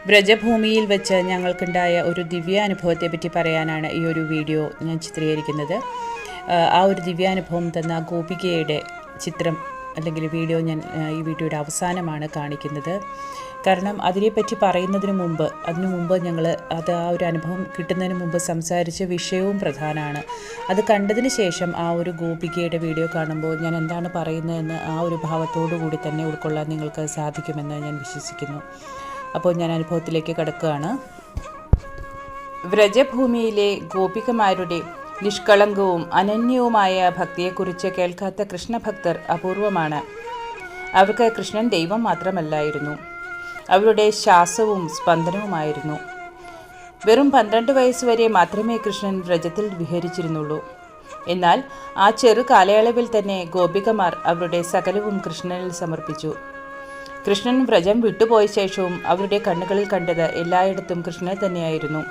വ്രജഭൂമിയിൽ വെച്ച് ഞങ്ങൾക്കുണ്ടായ ഒരു ദിവ്യാനുഭവത്തെപ്പറ്റി പറയാനാണ് ഈ ഒരു വീഡിയോ ഞാൻ ചിത്രീകരിക്കുന്നത്. ആ ഒരു ദിവ്യാനുഭവം തന്ന ഗോപികയുടെ ചിത്രം അല്ലെങ്കിൽ വീഡിയോ ഞാൻ ഈ വീഡിയോയുടെ അവസാനമാണ് കാണിക്കുന്നത്. കാരണം അതിനെപ്പറ്റി പറയുന്നതിന് മുമ്പ് ഞങ്ങൾ ആ ഒരു അനുഭവം കിട്ടുന്നതിന് മുമ്പ് സംസാരിച്ച വിഷയവും പ്രധാനമാണ്. അത് കണ്ടതിന് ശേഷം ആ ഒരു ഗോപികയുടെ വീഡിയോ കാണുമ്പോൾ ഞാൻ എന്താണ് പറയുന്നതെന്ന് ആ ഒരു ഭാവത്തോടു കൂടി തന്നെ ഉൾക്കൊള്ളാൻ നിങ്ങൾക്ക് സാധിക്കുമെന്ന് ഞാൻ വിശ്വസിക്കുന്നു. അപ്പോൾ ഞാൻ അനുഭവത്തിലേക്ക് കടക്കുകയാണ്. വ്രജഭൂമിയിലെ ഗോപികമാരുടെ നിഷ്കളങ്കവും അനന്യവുമായ ഭക്തിയെക്കുറിച്ച് കേൾക്കാത്ത കൃഷ്ണഭക്തർ അപൂർവമാണ്. അവർക്ക് കൃഷ്ണൻ ദൈവം മാത്രമല്ലായിരുന്നു, അവരുടെ ശ്വാസവും സ്പന്ദനവുമായിരുന്നു. വെറും 12 വയസ്സുവരെ മാത്രമേ കൃഷ്ണൻ വ്രജത്തിൽ വിഹരിച്ചിരുന്നുള്ളൂ. എന്നാൽ ആ ചെറു കാലയളവിൽ തന്നെ ഗോപികമാർ അവരുടെ സകലവും കൃഷ്ണനിൽ സമർപ്പിച്ചു. കൃഷ്ണൻ വ്രജം വിട്ടുപോയ ശേഷവും അവരുടെ കണ്ണുകളിൽ കണ്ടത് എല്ലായിടത്തും കൃഷ്ണനെ തന്നെയായിരുന്നു.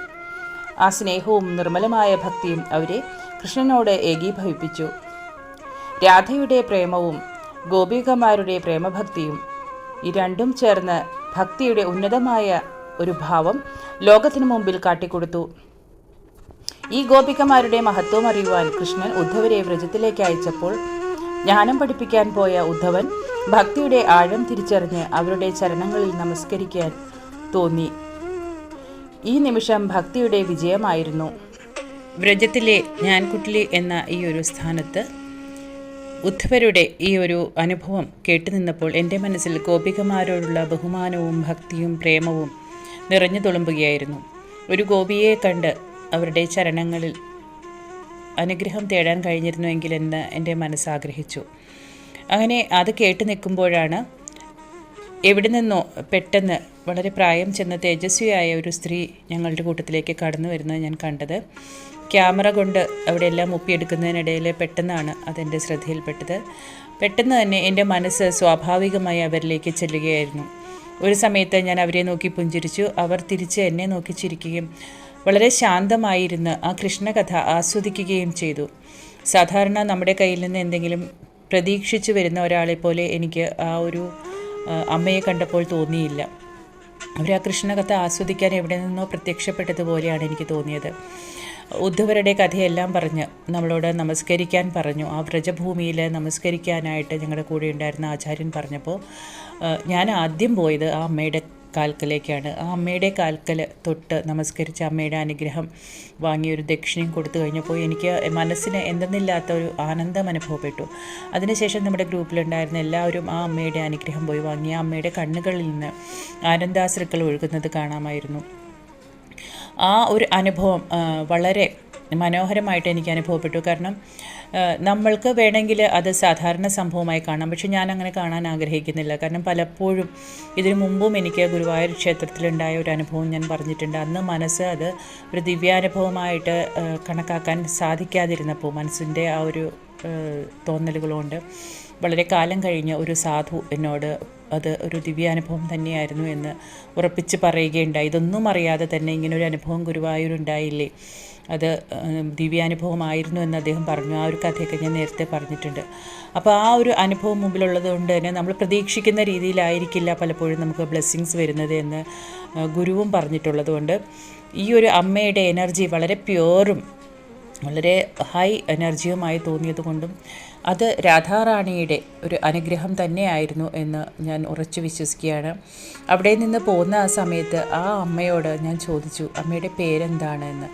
ആ സ്നേഹവും നിർമ്മലമായ ഭക്തിയും അവരെ കൃഷ്ണനോട് ഏകീഭവിപ്പിച്ചു. രാധയുടെ പ്രേമവും ഗോപികമാരുടെ പ്രേമഭക്തിയും ഈ രണ്ടും ചേർന്ന് ഭക്തിയുടെ ഉന്നതമായ ഒരു ഭാവം ലോകത്തിനു മുമ്പിൽ കാട്ടിക്കൊടുത്തു. ഈ ഗോപികമാരുടെ മഹത്വം അറിയുവാൻ കൃഷ്ണൻ ഉദ്ധവരെ വ്രജത്തിലേക്ക് അയച്ചപ്പോൾ ജ്ഞാനം പഠിപ്പിക്കാൻ പോയ ഉദ്ധവൻ ഭക്തിയുടെ ആഴം തിരിച്ചറിഞ്ഞ് അവരുടെ ചരണങ്ങളിൽ നമസ്കരിക്കാൻ തോന്നി. ഈ നിമിഷം ഭക്തിയുടെ വിജയമായിരുന്നു. വ്രജത്തിലെ ജ്ഞാൻകുട്ട്ലി എന്ന ഈ ഒരു സ്ഥാനത്ത് ഉദ്ധവരുടെ ഈ ഒരു അനുഭവം കേട്ടുനിന്നപ്പോൾ എൻ്റെ മനസ്സിൽ ഗോപികമാരോടുള്ള ബഹുമാനവും ഭക്തിയും പ്രേമവും നിറഞ്ഞു തുളുമ്പുകയായിരുന്നു. ഒരു ഗോപിയെ കണ്ട് അവരുടെ ചരണങ്ങളിൽ അനുഗ്രഹം തേടാൻ കഴിഞ്ഞിരുന്നുവെങ്കിലെന്ന് എൻ്റെ മനസ്സാഗ്രഹിച്ചു. അങ്ങനെ അത് കേട്ട് നിൽക്കുമ്പോഴാണ് എവിടെ നിന്നോ പെട്ടെന്ന് വളരെ പ്രായം ചെന്ന തേജസ്വിയായ ഒരു സ്ത്രീ ഞങ്ങളുടെ കൂട്ടത്തിലേക്ക് കടന്നു വരുന്നത് ഞാൻ കണ്ടത്. ക്യാമറ കൊണ്ട് അവിടെ എല്ലാം ഒപ്പിയെടുക്കുന്നതിനിടയിൽ പെട്ടെന്നാണ് അതെൻ്റെ ശ്രദ്ധയിൽപ്പെട്ടത്. പെട്ടെന്ന് തന്നെ എൻ്റെ മനസ്സ് സ്വാഭാവികമായി അവരിലേക്ക് ചെല്ലുകയായിരുന്നു. ഒരു സമയത്ത് ഞാൻ അവരെ നോക്കി പുഞ്ചിരിച്ചു. അവർ തിരിച്ച് എന്നെ നോക്കി ചിരിക്കുകയും വളരെ ശാന്തമായിരുന്ന് ആ കൃഷ്ണകഥ ആസ്വദിക്കുകയും ചെയ്തു. സാധാരണ നമ്മുടെ കയ്യിൽ നിന്ന് എന്തെങ്കിലും പ്രതീക്ഷിച്ചു വരുന്ന ഒരാളെപ്പോലെ എനിക്ക് ആ ഒരു അമ്മയെ കണ്ടപ്പോൾ തോന്നിയില്ല. അവർ ആ കൃഷ്ണകഥ ആസ്വദിക്കാൻ എവിടെ നിന്നോ പ്രത്യക്ഷപ്പെട്ടതുപോലെയാണ് എനിക്ക് തോന്നിയത്. ഉദ്ധവരുടെ കഥയെല്ലാം പറഞ്ഞ് നമ്മളോട് നമസ്കരിക്കാൻ പറഞ്ഞു. ആ വ്രജഭൂമിയിൽ നമസ്കരിക്കാനായിട്ട് ഞങ്ങളുടെ കൂടെ ഉണ്ടായിരുന്ന ആചാര്യൻ പറഞ്ഞപ്പോൾ ഞാൻ ആദ്യം പോയത് ആ അമ്മയുടെ കാൽക്കലേക്കാണ്. ആ അമ്മയുടെ കാൽക്കൽ തൊട്ട് നമസ്കരിച്ച് അമ്മയുടെ അനുഗ്രഹം വാങ്ങിയൊരു ദക്ഷിണയും കൊടുത്തു കഴിഞ്ഞപ്പോൾ എനിക്ക് മനസ്സിന് എന്തെന്നില്ലാത്ത ഒരു ആനന്ദം അനുഭവപ്പെട്ടു. അതിനുശേഷം നമ്മുടെ ഗ്രൂപ്പിലുണ്ടായിരുന്ന എല്ലാവരും ആ അമ്മയുടെ അനുഗ്രഹം പോയി വാങ്ങി. ആ അമ്മയുടെ കണ്ണുകളിൽ നിന്ന് ആനന്ദാശ്രുക്കൾ ഒഴുകുന്നത് കാണാമായിരുന്നു. ആ ഒരു അനുഭവം വളരെ മനോഹരമായിട്ട് എനിക്ക് അനുഭവപ്പെട്ടു. കാരണം നമ്മൾക്ക് വേണമെങ്കിൽ അത് സാധാരണ സംഭവമായി കാണാം, പക്ഷെ ഞാൻ അങ്ങനെ കാണാൻ ആഗ്രഹിക്കുന്നില്ല. കാരണം പലപ്പോഴും ഇതിനു മുമ്പും എനിക്ക് ഗുരുവായൂർ ക്ഷേത്രത്തിലുണ്ടായ ഒരു അനുഭവം ഞാൻ പറഞ്ഞിട്ടുണ്ട്. അന്ന് മനസ്സ് അത് ഒരു ദിവ്യാനുഭവമായിട്ട് കണക്കാക്കാൻ സാധിക്കാതിരുന്നപ്പോൾ മനസ്സിൻ്റെ ആ ഒരു തോന്നലുകളുകൊണ്ട് വളരെ കാലം കഴിഞ്ഞ് ഒരു സാധു എന്നോട് അത് ഒരു ദിവ്യാനുഭവം തന്നെയായിരുന്നു എന്ന് ഉറപ്പിച്ച് പറയുകയുണ്ടായി. ഇതൊന്നും അറിയാതെ തന്നെ ഇങ്ങനൊരു അനുഭവം ഗുരുവായൂരുണ്ടായില്ലേ, അത് ദിവ്യാനുഭവമായിരുന്നു എന്ന് അദ്ദേഹം പറഞ്ഞു. ആ ഒരു കഥയൊക്കെ ഞാൻ നേരത്തെ പറഞ്ഞിട്ടുണ്ട്. അപ്പോൾ ആ ഒരു അനുഭവം മുമ്പിലുള്ളത് കൊണ്ട് തന്നെ നമ്മൾ പ്രതീക്ഷിക്കുന്ന രീതിയിലായിരിക്കില്ല പലപ്പോഴും നമുക്ക് ബ്ലെസ്സിങ്സ് വരുന്നത് എന്ന് ഗുരുവും പറഞ്ഞിട്ടുള്ളത് കൊണ്ട് ഈ ഒരു അമ്മയുടെ എനർജി വളരെ പ്യുവറും വളരെ ഹൈ എനർജിയുമായി തോന്നിയത് കൊണ്ടും അത് രാധാറാണിയുടെ ഒരു അനുഗ്രഹം തന്നെയായിരുന്നു എന്ന് ഞാൻ ഉറച്ചു വിശ്വസിക്കുകയാണ്. അവിടെ നിന്ന് പോകുന്ന ആ സമയത്ത് ആ അമ്മയോട് ഞാൻ ചോദിച്ചു അമ്മയുടെ പേരെന്താണ് എന്ന്.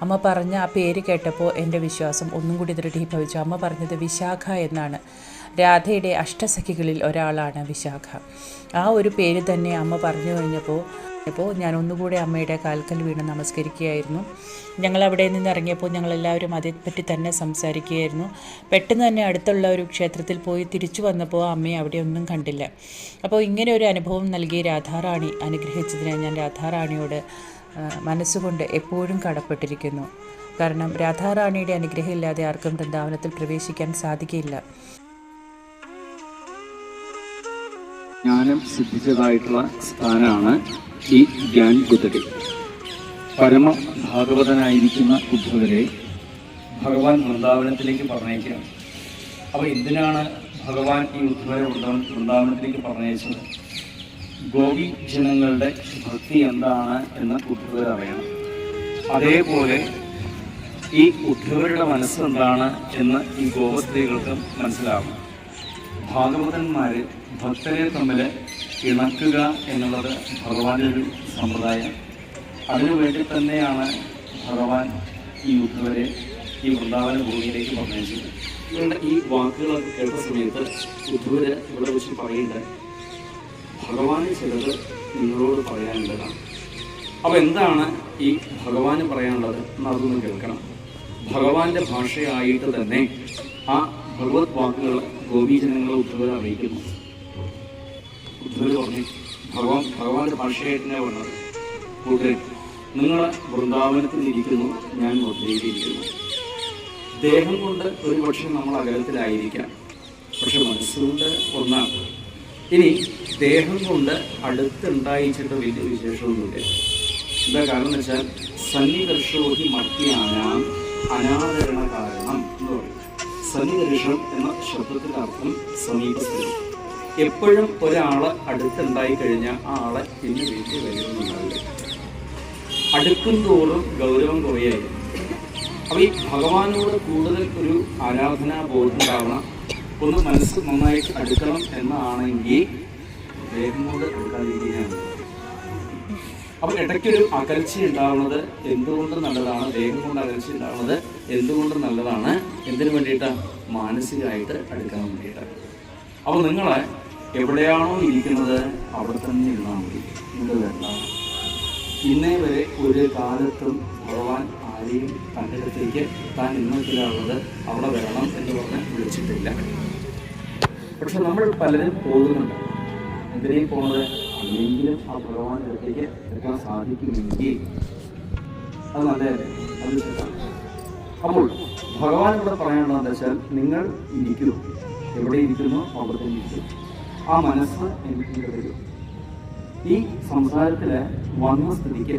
അമ്മ പറഞ്ഞ ആ പേര് കേട്ടപ്പോൾ എൻ്റെ വിശ്വാസം ഒന്നും കൂടി ദൃഢീഭവിച്ചു. അമ്മ പറഞ്ഞത് വിശാഖ എന്നാണ്. രാധയുടെ അഷ്ടസഖികളിൽ ഒരാളാണ് വിശാഖ. ആ ഒരു പേര് തന്നെ അമ്മ പറഞ്ഞു കഴിഞ്ഞപ്പോൾ ഞാൻ ഒന്നുകൂടെ അമ്മയുടെ കാൽക്കൽ വീണ് നമസ്കരിക്കുകയായിരുന്നു. ഞങ്ങൾ അവിടെ നിന്ന് ഇറങ്ങിയപ്പോൾ ഞങ്ങളെല്ലാവരും അതേപ്പറ്റി തന്നെ സംസാരിക്കുകയായിരുന്നു. പെട്ടെന്ന് തന്നെ അടുത്തുള്ള ഒരു ക്ഷേത്രത്തിൽ പോയി തിരിച്ചു വന്നപ്പോൾ അമ്മയെ അവിടെ ഒന്നും കണ്ടില്ല. അപ്പോൾ ഇങ്ങനെ ഒരു അനുഭവം നൽകി രാധാറാണി അനുഗ്രഹിച്ചതിന് ഞാൻ രാധാറാണിയോട് മനസ്സുകൊണ്ട് എപ്പോഴും കടപ്പെട്ടിരിക്കുന്നു. കാരണം രാധാറാണിയുടെ അനുഗ്രഹം ഇല്ലാതെ ആർക്കും വൃന്ദാവനത്തിൽ പ്രവേശിക്കാൻ സാധിക്കില്ല. ജ്ഞാനം സിദ്ധിച്ചതായിട്ടുള്ള സ്ഥാനമാണ് ഈ ജ്ഞാൻകുത്തടി. പരമ ഭാഗവതനായിരിക്കുന്ന ഉദ്ധവരെ ഭഗവാൻ വൃന്ദാവനത്തിലേക്ക് പറഞ്ഞയക്കുകയാണ്. അപ്പോൾ എന്തിനാണ് ഭഗവാൻ ഈ ഉദ്ധവരെ വൃന്ദാവനത്തിലേക്ക് പറഞ്ഞയച്ചത്? ഗോപി ജനങ്ങളുടെ ഭക്തി എന്താണ് എന്ന് ഉദ്ധവർ അറിയണം. അതേപോലെ ഈ ഉദ്ധവരുടെ മനസ്സ് എന്താണ് എന്ന് ഈ ഗോപസ്ത്രീകൾക്ക് മനസ്സിലാവും. ഭാഗവതന്മാര് ഭക്തരെ തമ്മിൽ ഇണക്കുക എന്നുള്ളത് ഭഗവാന്റെ ഒരു സമ്പ്രദായം. അതിനുവേണ്ടി തന്നെയാണ് ഭഗവാൻ ഈ ഉദ്ധവരെ ഈ വൃന്ദാവന ഭൂമിയിലേക്ക് പറഞ്ഞത്. ഇവരുടെ ഈ വാക്കുകളൊക്കെ കേട്ട സമയത്ത് ഉദ്ധവര് ഇവിടെ വെച്ച് പറയുന്നത് ഭഗവാന് ചിലത് നിങ്ങളോട് പറയാനുള്ളതാണ്. അപ്പോൾ എന്താണ് ഈ ഭഗവാന് പറയാനുള്ളത് എന്നതൊന്ന് കേൾക്കണം. ഭഗവാന്റെ ഭാഷയായിട്ട് തന്നെ ആ ഭഗവത് വാക്കുകൾ ഗോപീജനങ്ങളെ ഉദ്ധവർ അറിയിക്കുന്നു. ഉദ്ധവർ പറഞ്ഞു ഭഗവാന്റെ ഭാഷയായിട്ട് തന്നെ പറഞ്ഞത്, കൂട്ടരെ നിങ്ങൾ വൃന്ദാവനത്തിൽ ഇരിക്കുന്നു, ഞാൻ മധുരയിലിരിക്കുന്നു. ദേഹം കൊണ്ട് ഒരു പക്ഷെ നമ്മൾ അകലത്തിലായിരിക്കാം, പക്ഷെ മനസ്സുകൊണ്ട് ഒന്നാണ്. ഇനി ദേഹം കൊണ്ട് അടുത്തുണ്ടായിച്ചിട്ട് വലിയ വിശേഷമൊന്നുമില്ല. എന്താ കാരണം എന്ന് വെച്ചാൽ സന്നികർഷോഹി മർത്തിയാനാം അനാദരണ കാരണം എന്ന് പറയും. സന്നികർഷം എന്ന ശബ്ദത്തിൻ്റെ അർത്ഥം സമീപസ്ഥിതി. എപ്പോഴും ഒരാള് അടുത്തുണ്ടായി കഴിഞ്ഞാൽ ആ ആളെ പിന്നെ വലിയ വിലയൊന്നുണ്ടാവില്ല. അടുക്കും തോറും ഗൗരവം കുറയായിരുന്നു. അപ്പോൾ ഈ ഭഗവാനോട് കൂടുതൽ ഒരു ആരാധനാബോധം ഉണ്ടാവണം, ഒന്ന് മനസ്സ് നന്നായിട്ട് അടുക്കണം എന്നാണെങ്കിൽ ദേഹം കൊണ്ട് അടുക്കാതിരിക്കുകയാണ്. അപ്പോൾ ഇടയ്ക്കൊരു അകൽച്ച ഉണ്ടാവുന്നത് എന്തുകൊണ്ട് നല്ലതാണ്, ദേഹം കൊണ്ട് അകൽച്ച ഉണ്ടാവുന്നത് എന്തുകൊണ്ട് നല്ലതാണ്, എന്തിനു വേണ്ടിയിട്ടാണ്? മാനസികമായിട്ട് അടുക്കാൻ വേണ്ടിയിട്ടാണ്. അപ്പോൾ നിങ്ങൾ എവിടെയാണോ ഇരിക്കുന്നത് അവിടെ തന്നെ ഇരുന്നാൽ മതി. നിങ്ങൾ വേണ്ട. ഇന്നേ വരെ ഒരു കാലത്തും ഭഗവാൻ ആരെയും തൻ്റെ അടുത്തേക്ക് താൻ ഇന്നത്തിലുള്ളത് അവിടെ വരണം എന്ന് പറഞ്ഞ് വിളിച്ചിട്ടില്ല. പക്ഷെ നമ്മൾ പലരും പോകുന്നുണ്ട്. എന്തിനേയും പോകുന്നത് അല്ലെങ്കിലും ആ ഭഗവാന്റെ അടുത്തേക്ക് എടുക്കാൻ സാധിക്കുമെങ്കിൽ അത് നല്ലതല്ലേ, അത് വെച്ചിട്ടാണ്. അപ്പോൾ ഭഗവാൻ ഇവിടെ പറയാനുള്ളതെന്ന് വെച്ചാൽ നിങ്ങൾ ഇരിക്കൂ, എവിടെ ഇരിക്കുന്നു അവിടെ തന്നെ ഇരിക്കും. ആ മനസ്സ് എനിക്ക് വരും. ഈ സംസാരത്തിൽ വന്ന സ്ഥിതിക്ക്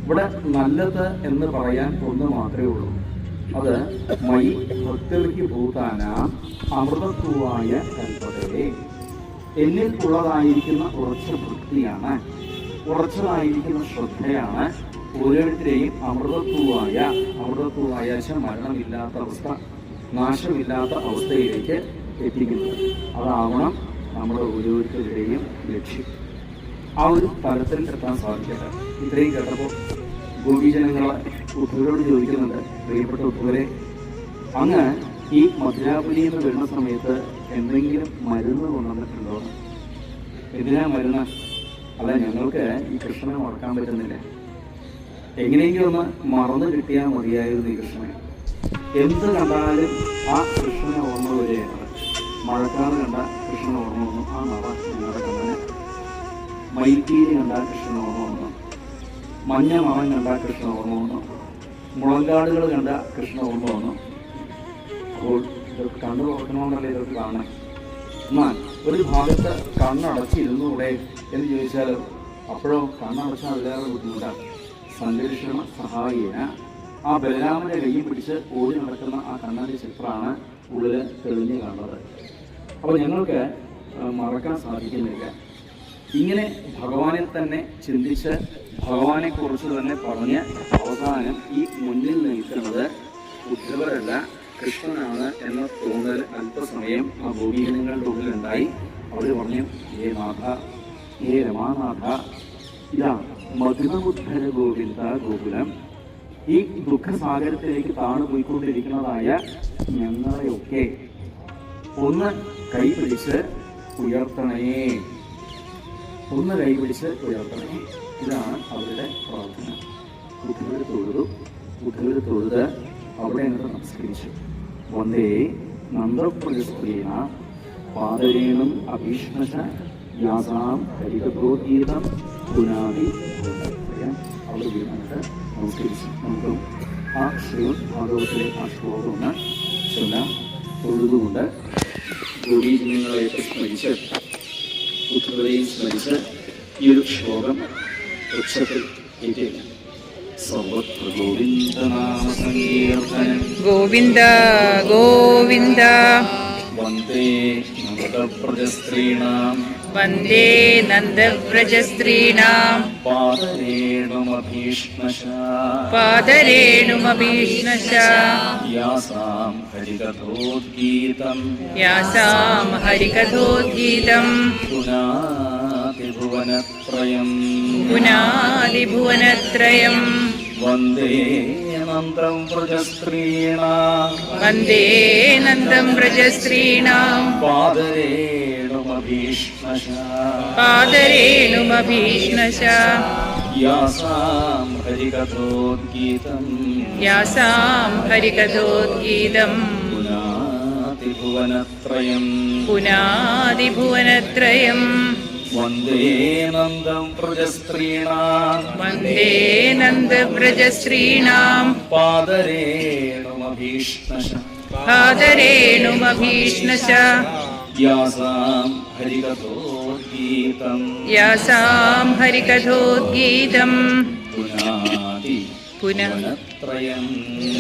ഇവിടെ നല്ലത് എന്ന് പറയാൻ ഒന്ന് മാത്രമേ ഉള്ളൂ. അത് മൈ ഭക്തർക്ക് ഭൂതാന അമൃതത്വമായ കൽപ്പതയെ, എന്നിൽ ഉള്ളതായിരിക്കുന്ന ഉറച്ച ഭക്തിയാണ്, ഉറച്ചതായിരിക്കുന്ന ശ്രദ്ധയാണ് ഓരോരുത്തരെയും അമൃതത്വമായ മരണമില്ലാത്ത അവസ്ഥ, നാശമില്ലാത്ത അവസ്ഥയിലേക്ക് എത്തിക്കുന്നത്. അതാവണം നമ്മുടെ ഓരോരുത്തരുടെയും ലക്ഷ്യം. ആ ഒരു തലത്തിൽ എത്താൻ സാധിക്കട്ടെ. ഇത്രയും കേട്ടപ്പോൾ ഗോപീജനങ്ങളെ ഉദ്ധവരോട് ചോദിക്കുന്നുണ്ട്, പ്രിയപ്പെട്ട ഉദ്ധവരെ, അങ്ങ് ഈ മധുരാപുരിയിൽ നിന്ന് വരുന്ന സമയത്ത് എന്തെങ്കിലും മരുന്ന് കൊണ്ടുവന്നിട്ടുണ്ടോ? എന്തിനാ മരുന്ന്? അല്ല, ഞങ്ങൾക്ക് ഈ കൃഷ്ണനെ മറക്കാൻ പറ്റുന്നില്ല. എങ്ങനെയെങ്കിലും ഒന്ന് മറന്നു കിട്ടിയാൽ മതിയായിരുന്നു ഈ കൃഷ്ണനെ. എന്ത് കണ്ടാലും ആ കൃഷ്ണനെ ഓർമ്മ വരികയാണ്. മഴക്കാറ് കണ്ട കൃഷ്ണൻ ഓർമ്മ വന്നു, ആ നവ ഞങ്ങളുടെ കണ്ണന്. മയിൽപ്പീലി കണ്ടാൽ കൃഷ്ണൻ ഓർമ്മ വന്നു, മഞ്ഞ മവൻ കണ്ടാൽ കൃഷ്ണൻ ഓർമ്മ വന്നു, മുളങ്കാടുകൾ കണ്ട കൃഷ്ണൻ ഓർമ്മ വന്നു. അപ്പോൾ ഇതൊക്കെ കണ്ണു തുറക്കണമെന്നല്ലേ ഇതൊക്കെ കാണണം. എന്നാൽ ഒരു ഭാഗത്ത് കണ്ണടച്ചിരുന്നൂടെ എന്ന് ചോദിച്ചാൽ അപ്പോഴോ കണ്ണടച്ചാൽ അതിലേറെ ബുദ്ധിമുട്ടാണ്. സംഘർഷണ സഹായേന ആ ബലരാമന്റെ കയ്യിൽ പിടിച്ച് ഓടി നടക്കുന്ന ആ കണ്ണന്റെ ചിത്രമാണ് ഉള്ളിൽ തെളിഞ്ഞ് കാണുന്നത്. അപ്പോൾ ഞങ്ങൾക്ക് മറക്കാൻ സാധിക്കുന്നില്ല. ഇങ്ങനെ ഭഗവാനെ തന്നെ ചിന്തിച്ച് ഭഗവാനെ കുറിച്ച് തന്നെ പറഞ്ഞ് അവസാനം ഈ മുന്നിൽ നിൽക്കുന്നത് ഉദ്ധവരല്ല കൃഷ്ണനാണ് എന്ന തോന്നൽ അല്പസമയം ആ ഗോപീജനങ്ങളുടെ ഉള്ളിലുണ്ടായി. അവർ പറഞ്ഞു, ഹേ നാഥ, ഹേ രമാനാഥ, ഇതാ മധുരമുദ്ധര ഗോവിന്ദ ഗോകുലം. ഈ ദുഃഖസാഗരത്തിലേക്ക് താണു പോയിക്കൊണ്ടിരിക്കുന്നതായ ഞങ്ങളെയൊക്കെ ഒന്ന് കൈപിടിച്ച് ഉയർത്തണേ, ഒന്ന് കൈപിടിച്ച് ഉയർത്തണേ. ഇതാണ് അവരുടെ പ്രാർത്ഥന. ഉദ്ധവർ തൊഴുത് അവിടെ നിന്ന് നമസ്കരിച്ചു. വന്ദേ നന്ദപ്രജസ്ത്രീണ പാദരേണം അഭീഷ്ണശ യാസാം ഹരിതഭോഗീതം പുനാദി. അവർ വീണിട്ട് നമസ്കരിച്ചു. നമുക്കും ആ ശ്രീമദ് ഭാഗവത്തിലെ ആ ശ്ലോകം ഒന്ന് ചൊല്ലാം. തൊഴുതുകൊണ്ട് ഗോപീജനങ്ങളെ സ്മരിച്ച് ഉദ്ധവരെയും സ്മരിച്ച് ഈ ഒരു ശ്ലോകം ഉച്ചത്തിൽ ഏറ്റില്ല. സർവത്ര ഗോവിന്ദനാമ സങ്കീർത്തനം ഗോവിന്ദ ഗോവിന്ദ. വന്ദേ നന്ദപ്രജസ്ത്രീണാം വന്ദേ നന്ദവ്രജസ്ത്രീണാം പാദരേണുമഭീഷ്ണശ യാസാം ഹരികഥോദ്ഗീതം പുനാതിഭുവനത്രയം വന്ദേ നന്ദം വ്രജസ്ത്രീണാം പാദരേണുമഭീഷ്ണശ യാസാം ഹരികഥോദ്ഗീതം പുനാതിഭുവനത്രയം വന്ദേ നന്ദവ്രജസ്ത്രീണാം പാദരേണുമഭീഷ്ണശ യാസാം ഹരികഥോദ്ഗീതം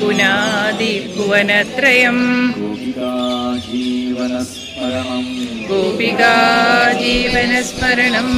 പുനാതിഭുവനത്രയം ഗോപികാ ജീവനസ്മരണം